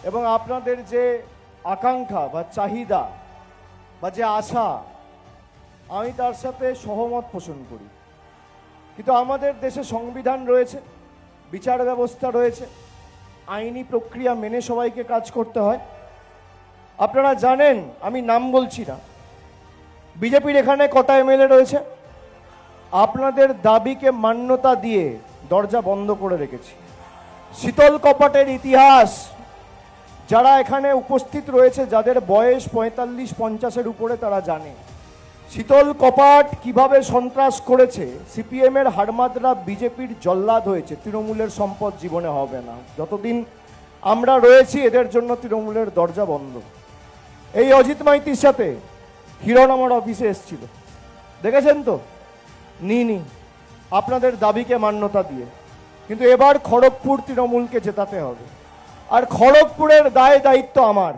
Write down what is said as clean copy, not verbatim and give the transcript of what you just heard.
এবং আপনাদের যে আকাঙ্ক্ষা বা চাহিদা বা যে আশা, আমি তার সাথে সহমত পোষণ করি। কিন্তু আমাদের দেশে সংবিধান রয়েছে, বিচার ব্যবস্থা রয়েছে, আইনি প্রক্রিয়া মেনে সবাইকে কাজ করতে হয়। আপনারা জানেন, আমি নাম বলছি না, বিজেপির এখানে কটা এমএলএ রয়েছে, আপনাদের দাবিকে মান্যতা দিয়ে দরজা বন্ধ করে রেখেছি। শীতল কপাটের ইতিহাস যারা এখানে উপস্থিত রয়েছে, যাদের বয়স 45-50-এর উপরে, তারা জানে শীতল কপাট কিভাবে সন্ত্রাস করেছে। সিপিএমের হাড়মাদরা বিজেপির জল্লাদ হয়েছে। তৃণমূলের সম্পদ জীবনে হবে না। যতদিন আমরা রয়েছি এদের জন্য তৃণমূলের দরজা বন্ধ। এই অজিত মাইতির সাথে হিরণ আমার অফিসে এসেছিল, দেখেছেন তো? নি আপনাদের দাবিকে মান্যতা দিয়ে। কিন্তু এবার খড়গপুর তৃণমূলকে জেতাতে হবে, আর খড়গপুরের দায় দায়িত্ব আমার।